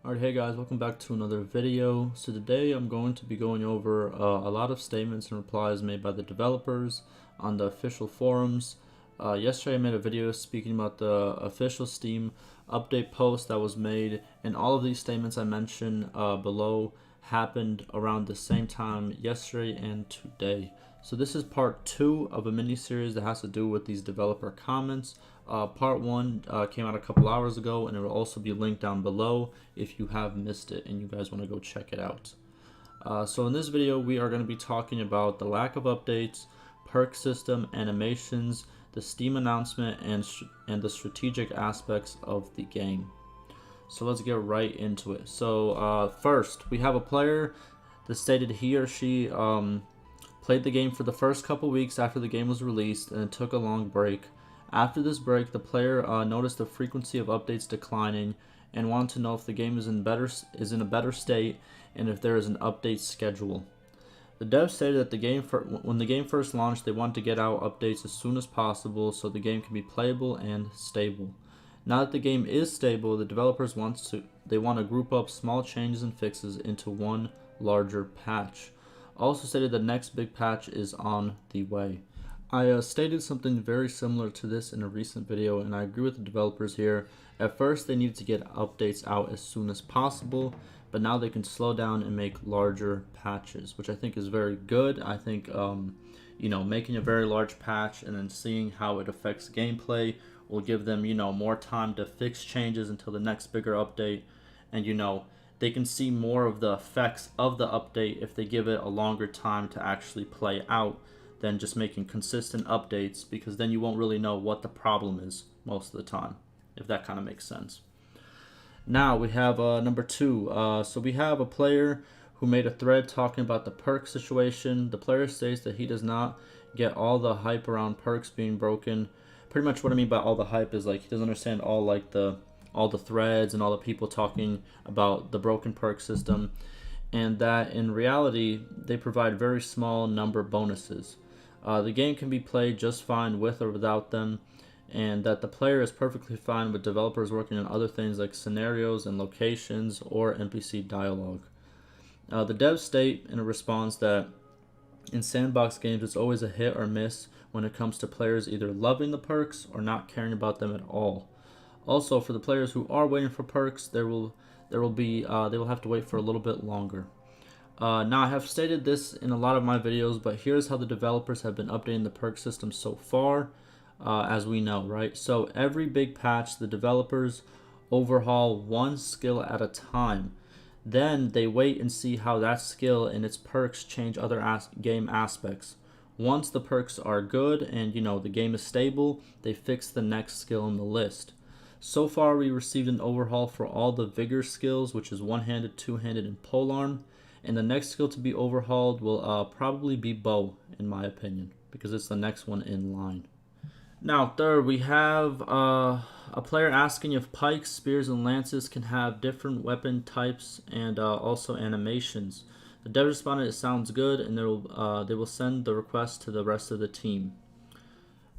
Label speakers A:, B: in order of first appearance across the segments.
A: Alright, hey guys, welcome back to another video. So today I'm going to be going over a lot of statements and replies made by the developers on the official forums. Yesterday I made a video speaking about the official Steam update post that was made, and all of these statements I mentioned below happened around the same time yesterday and today. So this is part 2 of a mini-series that has to do with these developer comments. Part 1 came out a couple hours ago, and it will also be linked down below if you have missed it and you guys want to go check it out. So in this video we are going to be talking about the lack of updates, perk system, animations, the Steam announcement, and the strategic aspects of the game. So let's get right into it. So first, we have a player that stated he or she played the game for the first couple weeks after the game was released and took a long break. After this break, the player noticed the frequency of updates declining and wanted to know if the game is in a better state and if there is an update schedule. The dev stated that when the game first launched, they wanted to get out updates as soon as possible so the game can be playable and stable. Now that the game is stable, the developers want to group up small changes and fixes into one larger patch. Also stated the next big patch is on the way. I stated something very similar to this in a recent video, and I agree with the developers here. At first they needed to get updates out as soon as possible, but now they can slow down and make larger patches, which I think is very good. I think making a very large patch and then seeing how it affects gameplay will give them more time to fix changes until the next bigger update, and they can see more of the effects of the update if they give it a longer time to actually play out than just making consistent updates, because then you won't really know what the problem is most of the time, if that kind of makes sense. Now we have number 2. So we have a player who made a thread talking about the perk situation. The player states that he does not get all the hype around perks being broken. Pretty much what I mean by all the hype is like he doesn't understand all the threads and all the people talking about the broken perk system, and that in reality they provide very small number bonuses. The game can be played just fine with or without them, and that the player is perfectly fine with developers working on other things like scenarios and locations or NPC dialogue. The devs state in a response that in sandbox games it's always a hit or miss when it comes to players either loving the perks or not caring about them at all. Also, for the players who are waiting for perks, they will have to wait for a little bit longer. Now, I have stated this in a lot of my videos, but here's how the developers have been updating the perk system so far, as we know, right? So every big patch, the developers overhaul one skill at a time. Then they wait and see how that skill and its perks change other game aspects. Once the perks are good and the game is stable, they fix the next skill in the list. So far, we received an overhaul for all the vigor skills, which is one-handed, two-handed, and polearm. And the next skill to be overhauled will probably be bow, in my opinion, because it's the next one in line. Now, third, we have a player asking if pikes, spears, and lances can have different weapon types and also animations. The dev responded, "It sounds good," and they will send the request to the rest of the team.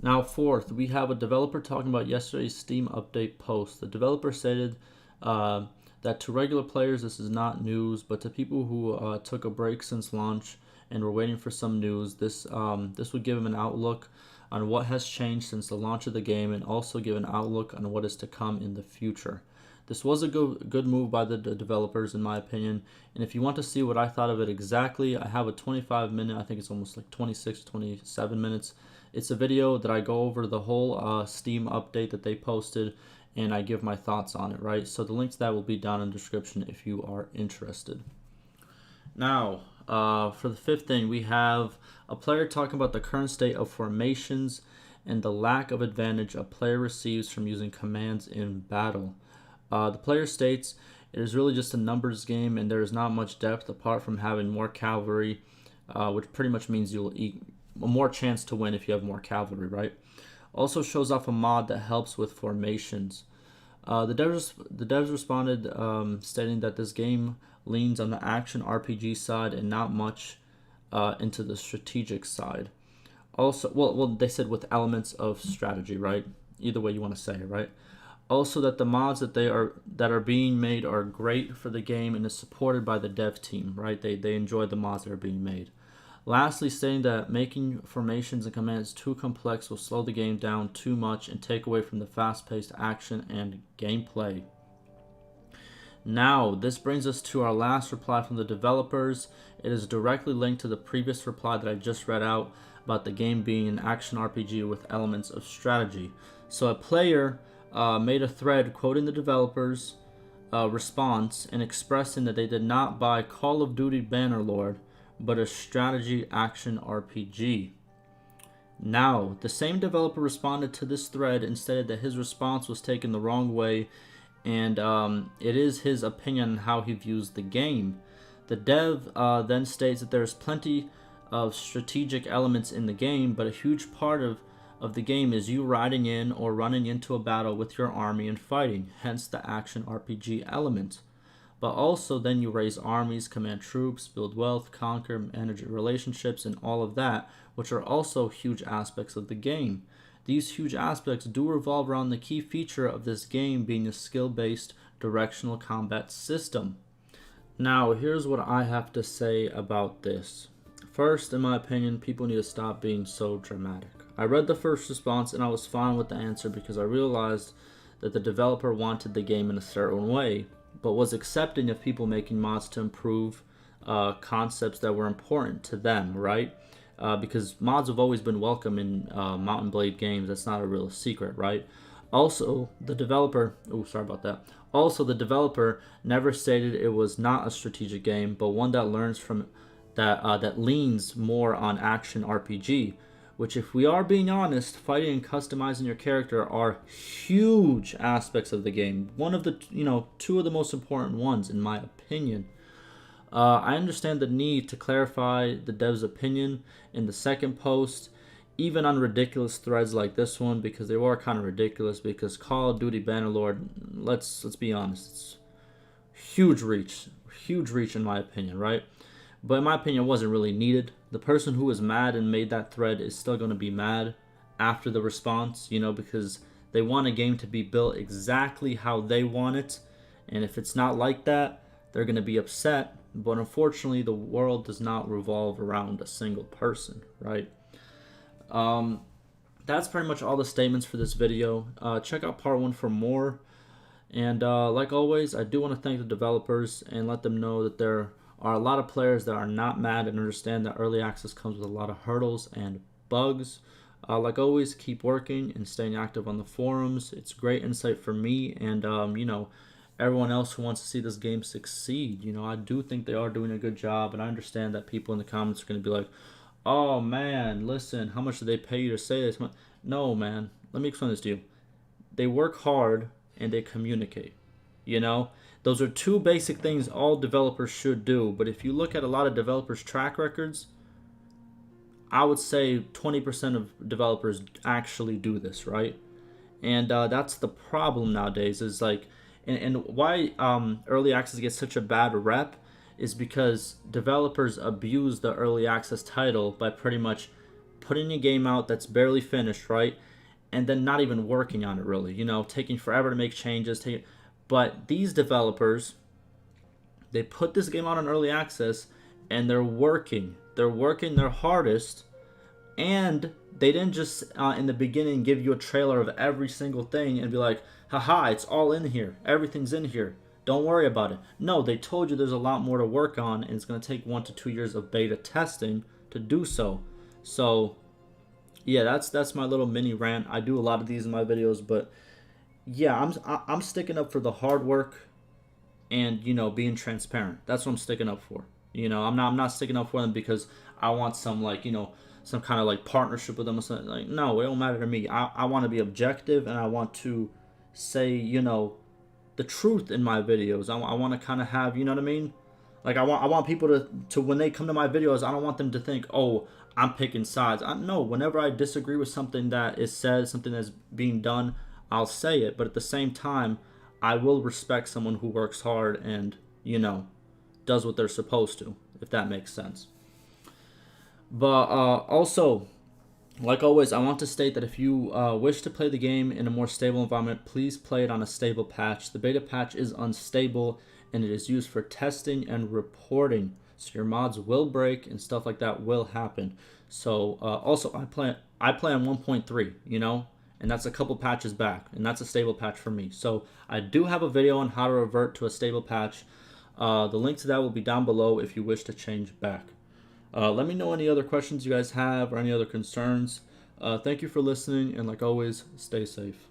A: Now, fourth, we have a developer talking about yesterday's Steam update post. The developer stated that to regular players this is not news, but to people who took a break since launch and were waiting for some news, this would give them an outlook on what has changed since the launch of the game, and also give an outlook on what is to come in the future. This was a good move by the developers, in my opinion, and if you want to see what I thought of it exactly, I have a 25-minute, I think it's almost like 26, 27 minutes. It's a video that I go over the whole Steam update that they posted, and I give my thoughts on it, right? So the link to that will be down in the description if you are interested. Now, for the fifth thing, we have a player talking about the current state of formations and the lack of advantage a player receives from using commands in battle. The player states, "It is really just a numbers game, and there is not much depth apart from having more cavalry," which pretty much means you'll more chance to win if you have more cavalry, right? Also shows off a mod that helps with formations. The devs responded stating that this game leans on the action RPG side and not much into the strategic side. Also, well, they said with elements of strategy, right? Either way you want to say it, right? Also, that the mods that are being made are great for the game and is supported by the dev team, right? They enjoy the mods that are being made. Lastly, stating that making formations and commands too complex will slow the game down too much and take away from the fast-paced action and gameplay. Now, this brings us to our last reply from the developers. It is directly linked to the previous reply that I just read out about the game being an action RPG with elements of strategy. So a player made a thread quoting the developers' response and expressing that they did not buy Call of Duty Bannerlord, but a strategy action RPG. Now, the same developer responded to this thread and stated that his response was taken the wrong way, and it is his opinion on how he views the game. The dev then states that there's plenty of strategic elements in the game, but a huge part of the game is you riding in or running into a battle with your army and fighting, hence the action RPG element. But also then you raise armies, command troops, build wealth, conquer, manage relationships, and all of that, which are also huge aspects of the game. These huge aspects do revolve around the key feature of this game being a skill-based directional combat system. Now, here's what I have to say about this. First, in my opinion, people need to stop being so dramatic. I read the first response and I was fine with the answer because I realized that the developer wanted the game in a certain way, but was accepting of people making mods to improve concepts that were important to them, right? Because mods have always been welcome in Mount and Blade games. That's not a real secret, right? Also, the developer... Oh, sorry about that. Also, the developer never stated it was not a strategic game, but one that learns from that leans more on action RPG, which, if we are being honest, fighting and customizing your character are huge aspects of the game. One of the, two of the most important ones, in my opinion. I understand the need to clarify the dev's opinion in the second post, even on ridiculous threads like this one, because they were kind of ridiculous. Because Call of Duty Bannerlord, let's be honest, it's huge reach in my opinion, right? But in my opinion, it wasn't really needed. The person who was mad and made that thread is still going to be mad after the response, because they want a game to be built exactly how they want it. And if it's not like that, they're going to be upset. But unfortunately, the world does not revolve around a single person, right? That's pretty much all the statements for this video. Check out part 1 for more. And like always, I do want to thank the developers and let them know that there are a lot of players that are not mad and understand that early access comes with a lot of hurdles and bugs. Like always, keep working and staying active on the forums. It's great insight for me and, everyone else who wants to see this game succeed. I do think they are doing a good job, and I understand that people in the comments are going to be like, oh man, listen, how much did they pay you to say this? No, man, let me explain this to you. They work hard and they communicate. Those are two basic things all developers should do. But if you look at a lot of developers' track records, I would say 20% of developers actually do this, right? And that's the problem nowadays, is like, and why early access gets such a bad rep is because developers abuse the early access title by pretty much putting a game out that's barely finished, right? And then not even working on it really, taking forever to make changes. But these developers, they put this game out on early access and they're working their hardest, and they didn't just in the beginning give you a trailer of every single thing and be like, haha, it's all in here, everything's in here, don't worry about it. No, they told you there's a lot more to work on, and it's going to take 1 to 2 years of beta testing to do so. So yeah, that's my little mini rant. I do a lot of these in my videos, but yeah, I'm sticking up for the hard work and being transparent. That's what I'm sticking up for. I'm not sticking up for them because I want some some kind of like partnership with them or something. Like, no, it don't matter to me. I want to be objective, and I want to say the truth in my videos. I want to kind of have, what I mean? Like, I want people to when they come to my videos, I don't want them to think, oh, I'm picking sides. No, whenever I disagree with something that is said, something that's being done, I'll say it. But at the same time, I will respect someone who works hard and, does what they're supposed to, if that makes sense. But also, Like always, I want to state that if you wish to play the game in a more stable environment, please play it on a stable patch. The beta patch is unstable and it is used for testing and reporting. So your mods will break and stuff like that will happen. So also I play on 1.3, you know, and that's a couple patches back, and that's a stable patch for me. So I do have a video on how to revert to a stable patch. The link to that will be down below if you wish to change back. Let me know any other questions you guys have or any other concerns. Thank you for listening, and like always, stay safe.